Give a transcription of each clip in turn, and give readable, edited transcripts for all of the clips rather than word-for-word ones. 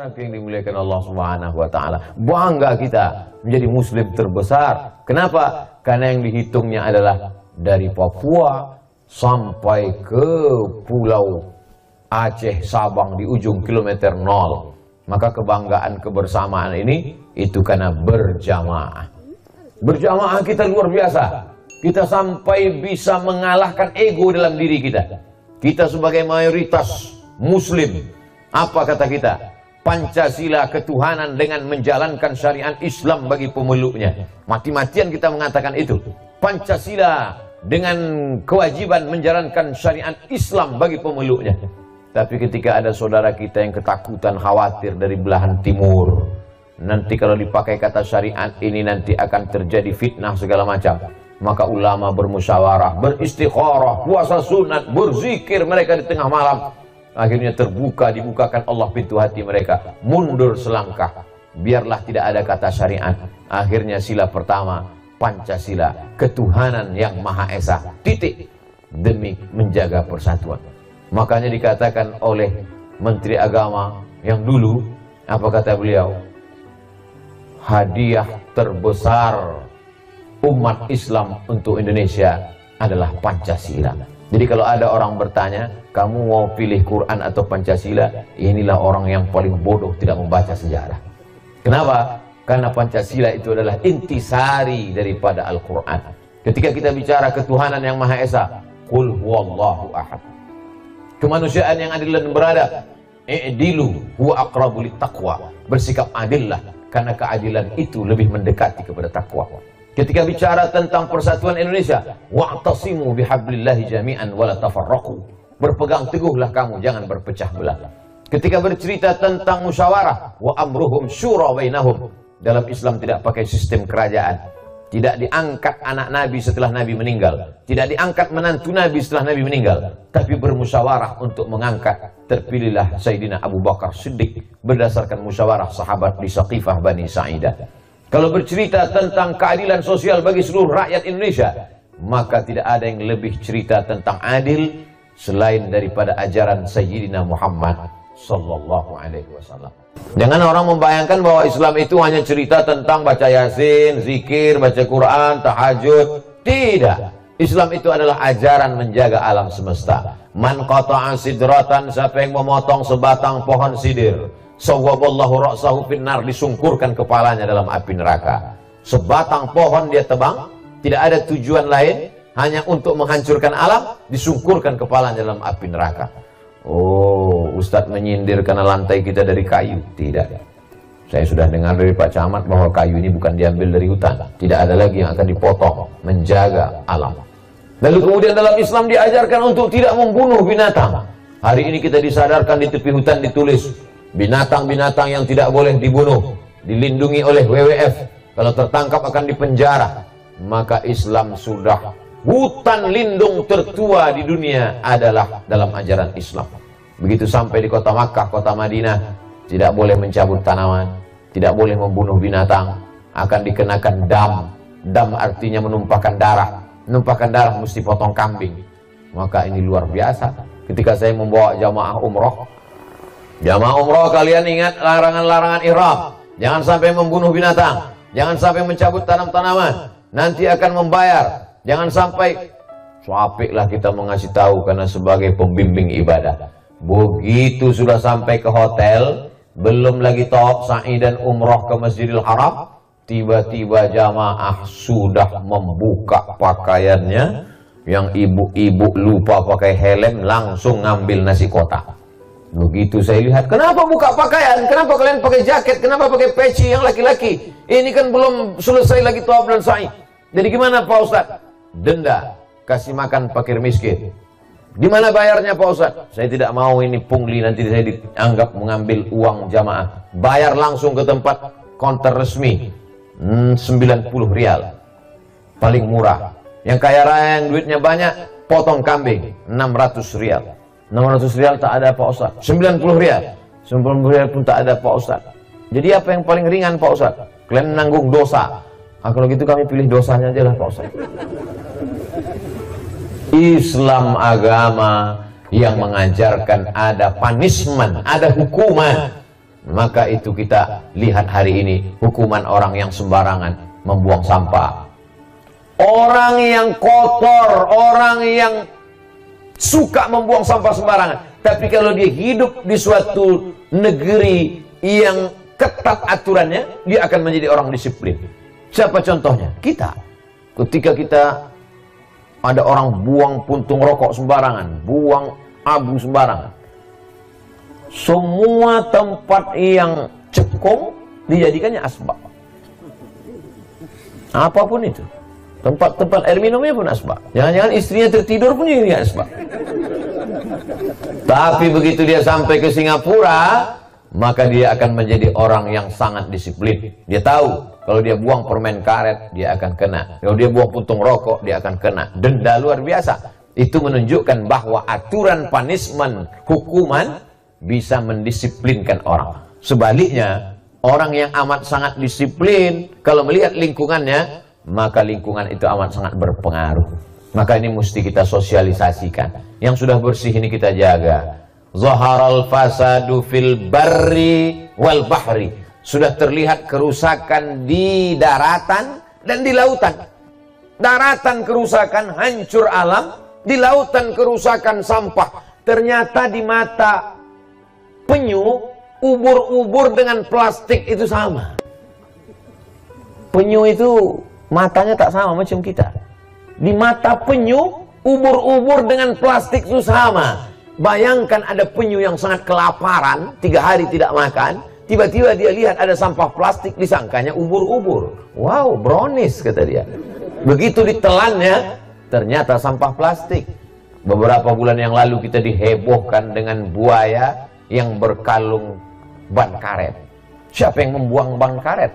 Saudara yang dimuliakan Allah Subhanahu wa taala, bangga kita menjadi muslim terbesar. Kenapa? Karena yang dihitungnya adalah dari Papua sampai ke Pulau Aceh, Sabang di ujung kilometer 0. Maka kebanggaan kebersamaan ini itu karena berjamaah. Berjamaah kita luar biasa. Kita sampai bisa mengalahkan ego dalam diri kita. Kita sebagai mayoritas muslim, apa kata kita? Pancasila ketuhanan dengan menjalankan syariat Islam bagi pemeluknya. Mati-matian kita mengatakan itu. Pancasila dengan kewajiban menjalankan syariat Islam bagi pemeluknya. Tapi ketika ada saudara kita yang ketakutan, khawatir dari belahan timur, nanti kalau dipakai kata syariat ini nanti akan terjadi fitnah segala macam. Maka ulama bermusyawarah, beristikharah, puasa sunat, berzikir mereka di tengah malam. Akhirnya dibukakan Allah pintu hati mereka. Mundur selangkah, biarlah tidak ada kata syariat. Akhirnya sila pertama, Pancasila, ketuhanan yang Maha Esa, titik, demi menjaga persatuan. Makanya dikatakan oleh Menteri Agama yang dulu, apa kata beliau? Hadiah terbesar umat Islam untuk Indonesia adalah Pancasila. Jadi kalau ada orang bertanya, kamu mau pilih Quran atau Pancasila? Inilah orang yang paling bodoh, tidak membaca sejarah. Kenapa? Karena Pancasila itu adalah intisari daripada Al-Quran. Ketika kita bicara ketuhanan yang Maha Esa, Qul huwallahu ahad. Kemanusiaan yang adil dan beradab, i'dilu huwa aqrabu littaqwa. Bersikap adillah, karena keadilan itu lebih mendekati kepada takwa. Ketika bicara tentang persatuan Indonesia, wa'tasimu bihablillahi jami'an wala tafarraqu. Berpegang teguhlah kamu, jangan berpecah belah. Ketika bercerita tentang musyawarah, wa amruhum syura bainahum. Dalam Islam tidak pakai sistem kerajaan. Tidak diangkat anak Nabi setelah Nabi meninggal. Tidak diangkat menantu Nabi setelah Nabi meninggal. Tapi bermusyawarah untuk mengangkat. Terpilihlah Sayyidina Abu Bakar Siddiq berdasarkan musyawarah sahabat di Saqifah Bani Sa'idah. Kalau bercerita tentang keadilan sosial bagi seluruh rakyat Indonesia, maka tidak ada yang lebih cerita tentang adil selain daripada ajaran Sayyidina Muhammad sallallahu alaihi wasallam. Jangan orang membayangkan bahwa Islam itu hanya cerita tentang baca Yasin, zikir, baca Quran, tahajud. Tidak. Islam itu adalah ajaran menjaga alam semesta. Man qata'a sidratan, siapa yang memotong sebatang pohon sidir, sawwaballahu ra'sahu finnar, disungkurkan kepalanya dalam api neraka. Sebatang pohon dia tebang, tidak ada tujuan lain, hanya untuk menghancurkan alam, disungkurkan kepalanya dalam api neraka. Oh, Ustadz menyindir karena lantai kita dari kayu. Tidak. Saya sudah dengar dari Pak Camat bahwa kayu ini bukan diambil dari hutan. Tidak ada lagi yang akan dipotong, menjaga alam. Lalu kemudian dalam Islam diajarkan untuk tidak membunuh binatang. Hari ini kita disadarkan di tepi hutan ditulis binatang-binatang yang tidak boleh dibunuh, dilindungi oleh WWF. Kalau tertangkap akan dipenjara. Maka Islam sudah, hutan lindung tertua di dunia adalah dalam ajaran Islam. Begitu sampai di kota Makkah, kota Madinah, tidak boleh mencabut tanaman, tidak boleh membunuh binatang, akan dikenakan dam. Dam artinya menumpahkan darah. Menumpahkan darah mesti potong kambing. Maka ini luar biasa. Ketika saya membawa jamaah umroh, kalian ingat larangan-larangan ihram. Jangan sampai membunuh binatang, jangan sampai mencabut tanam-tanaman, nanti akan membayar. Jangan sampai, suapiklah kita mengasih tahu karena sebagai pembimbing ibadah. Begitu sudah sampai ke hotel, belum lagi tawaf sa'i dan umroh ke Masjidil Haram, tiba-tiba jamaah sudah membuka pakaiannya. Yang ibu-ibu lupa pakai helm langsung ngambil nasi kotak. Begitu saya lihat, kenapa buka pakaian? Kenapa kalian pakai jaket? Kenapa pakai peci yang laki-laki? Ini kan belum selesai lagi tawaf dan sa'i. Jadi gimana Pak Ustadz? Denda, kasih makan fakir miskin. Di mana bayarnya Pak Ustadz? Saya tidak mau ini pungli, nanti saya dianggap mengambil uang jamaah. Bayar langsung ke tempat konter resmi, 90 rial, paling murah. Yang kaya raya yang duitnya banyak, potong kambing, 600 rial. 600 rial tak ada Pak Ustadz. 90 rial, 90 rial pun tak ada Pak Ustadz. Jadi apa yang paling ringan Pak Ustadz? Kalian menanggung dosa. Kalau gitu kami pilih dosanya aja lah Pak Ustadz. Islam agama yang mengajarkan ada punishment, ada hukuman. Maka itu kita lihat hari ini hukuman orang yang sembarangan membuang sampah. Orang yang kotor, orang yang suka membuang sampah sembarangan. Tapi kalau dia hidup di suatu negeri yang ketat aturannya, dia akan menjadi orang disiplin. Siapa contohnya? Kita. Ketika kita ada orang buang puntung rokok sembarangan, buang abu sembarangan, semua tempat yang cekung dijadikannya asbak. Apapun itu, tempat-tempat air minumnya pun asbak. Jangan-jangan istrinya tertidur pun jadi asbak. Tapi begitu dia sampai ke Singapura, maka dia akan menjadi orang yang sangat disiplin. Dia tahu kalau dia buang permen karet, dia akan kena. Kalau dia buang puntung rokok, dia akan kena denda luar biasa. Itu menunjukkan bahwa aturan punishment, hukuman, bisa mendisiplinkan orang. Sebaliknya, orang yang amat sangat disiplin, kalau melihat lingkungannya, maka lingkungan itu amat sangat berpengaruh. Maka ini mesti kita sosialisasikan. Yang sudah bersih ini kita jaga. Zaharal fasadu fil barri wal bahri. Sudah terlihat kerusakan di daratan dan di lautan. Daratan kerusakan, hancur alam. Di lautan kerusakan, sampah. Ternyata di mata penyu, ubur-ubur dengan plastik itu sama. Penyu itu matanya tak sama macam kita. Di mata penyu, ubur-ubur dengan plastik itu sama. Bayangkan ada penyu yang sangat kelaparan, 3 hari tidak makan, tiba-tiba dia lihat ada sampah plastik, disangkanya ubur-ubur. Wow, brownies, kata dia. Begitu ditelannya, ternyata sampah plastik. Beberapa bulan yang lalu kita dihebohkan dengan buaya yang berkalung ban karet. Siapa yang membuang ban karet?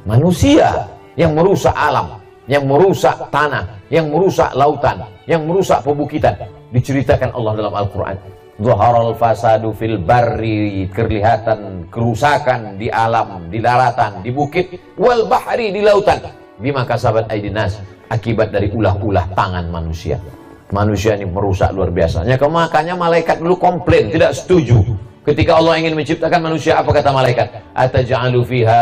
Manusia yang merusak alam, yang merusak tanah, yang merusak lautan, yang merusak pebukitan. Diceritakan Allah dalam Al-Quran. Zaharal fasadu fil barri, kelihatan kerusakan di alam, di daratan, di bukit, wal bahri, di lautan. Bima kasabat aydin nas, akibat dari ulah-ulah tangan manusia. Manusia ini merusak luar biasa. Makanya malaikat dulu komplain, tidak setuju. Ketika Allah ingin menciptakan manusia, apa kata malaikat? Ataj'alu fiha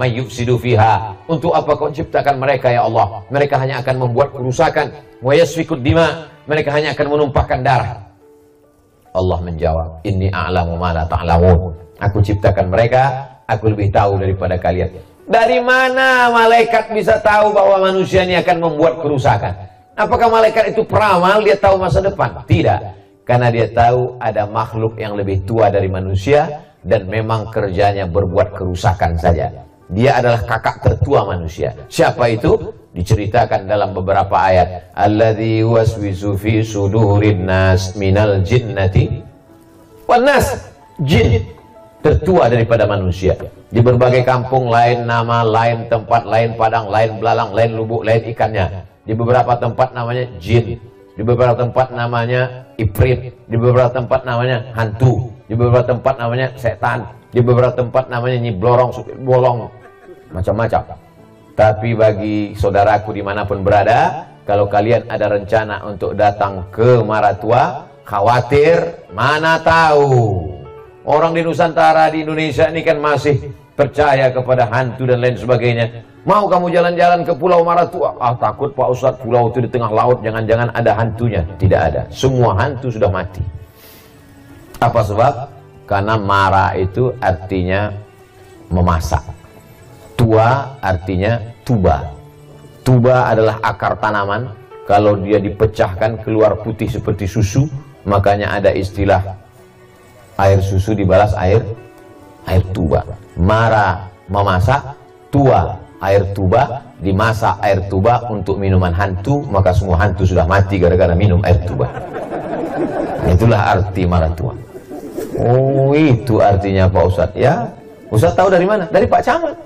may yufsidu fiha. Untuk apa kau ciptakan mereka ya Allah? Mereka hanya akan membuat kerusakan. Wa yasfikud dima. Mereka hanya akan menumpahkan darah. Allah menjawab, Inni a'lamu ma la ta'lamun. Aku ciptakan mereka, aku lebih tahu daripada kalian. Dari mana malaikat bisa tahu bahwa manusia ini akan membuat kerusakan? Apakah malaikat itu peramal, dia tahu masa depan? Tidak. Karena dia tahu ada makhluk yang lebih tua dari manusia dan memang kerjanya berbuat kerusakan saja. Dia adalah kakak tertua manusia. Siapa itu? Diceritakan dalam beberapa ayat. Alladzi waswisu fi sudurin nas minal jinnati wan nas. Jin tertua daripada manusia. Di berbagai kampung lain nama, lain tempat, lain padang, lain belalang, lain lubuk, lain ikannya. Di beberapa tempat namanya jin. Di beberapa tempat namanya ifrit. Di beberapa tempat namanya hantu. Di beberapa tempat namanya setan. Di beberapa tempat namanya nyiblorong, bolong, macam-macam. Tapi bagi saudaraku dimanapun berada, kalau kalian ada rencana untuk datang ke Maratua, khawatir, mana tahu. Orang di Nusantara, di Indonesia ini kan masih percaya kepada hantu dan lain sebagainya. Mau kamu jalan-jalan ke Pulau Maratua? Ah, takut Pak Ustadz, pulau itu di tengah laut, jangan-jangan ada hantunya. Tidak ada, semua hantu sudah mati. Apa sebab? Karena mara itu artinya memasak. Tua artinya tuba. Tuba adalah akar tanaman. Kalau dia dipecahkan keluar putih seperti susu, makanya ada istilah air susu dibalas air tuba. Mara memasak, tua air tuba, dimasak air tuba untuk minuman hantu, maka semua hantu sudah mati gara-gara minum air tuba. Itulah arti Maratua. Oh, itu artinya Pak Ustadz. Ya, Ustadz tahu dari mana? Dari Pak Camat.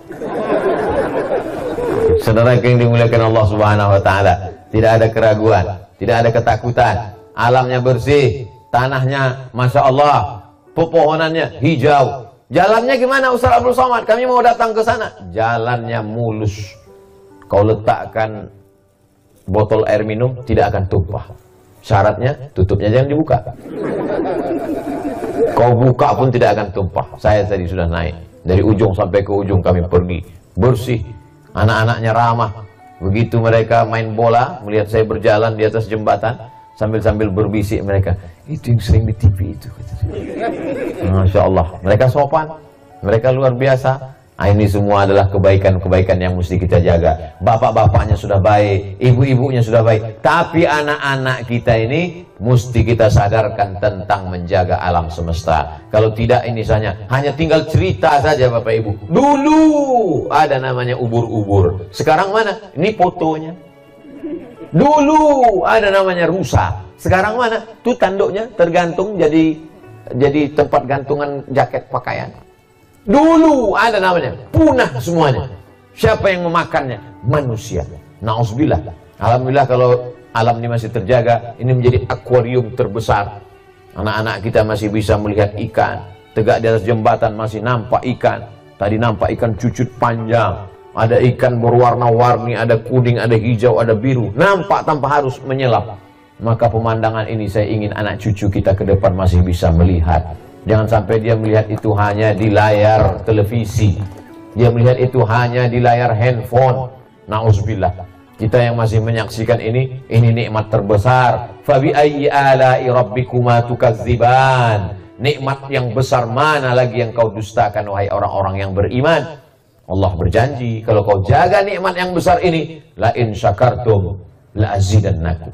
Saudara yang dimuliakan Allah Subhanahu wa taala, tidak ada keraguan, tidak ada ketakutan. Alamnya bersih, tanahnya Masya Allah, pepohonannya hijau. Jalannya gimana Ustaz Abdul Somad? Kami mau datang ke sana. Jalannya mulus. Kau letakkan botol air minum tidak akan tumpah. Syaratnya tutupnya jangan dibuka. Kau buka pun tidak akan tumpah. Saya tadi sudah naik dari ujung sampai ke ujung, kami pergi bersih, anak-anaknya ramah. Begitu mereka main bola, melihat saya berjalan di atas jembatan sambil berbisik mereka, itu yang sering di TV itu. Masya Allah, mereka sopan, mereka luar biasa. Nah, ini semua adalah kebaikan-kebaikan yang mesti kita jaga. Bapak-bapaknya sudah baik, ibu-ibunya sudah baik, tapi anak-anak kita ini mesti kita sadarkan tentang menjaga alam semesta. Kalau tidak, ini hanya tinggal cerita saja Bapak Ibu. Dulu ada namanya ubur-ubur, sekarang mana? Ini fotonya. Dulu ada namanya rusa, sekarang mana? Tuh tanduknya tergantung jadi tempat gantungan jaket pakaian. Dulu ada namanya, punah semuanya. Siapa yang memakannya? Manusia. Nauzubillah. Alhamdulillah kalau alam ini masih terjaga, ini menjadi akuarium terbesar. Anak-anak kita masih bisa melihat ikan. Tegak di atas jembatan masih nampak ikan. Tadi nampak ikan cucut panjang. Ada ikan berwarna-warni, ada kuning, ada hijau, ada biru. Nampak tanpa harus menyelam. Maka pemandangan ini saya ingin anak cucu kita ke depan masih bisa melihat. Jangan sampai dia melihat itu hanya di layar televisi. Dia melihat itu hanya di layar handphone. Nauzubillah. Kita yang masih menyaksikan ini nikmat terbesar. Fabi ayyi ala'i rabbikuma tukadziban. Nikmat yang besar mana lagi yang kau dustakan wahai orang-orang yang beriman. Allah berjanji kalau kau jaga nikmat yang besar ini, la in syakartum la azidannakum.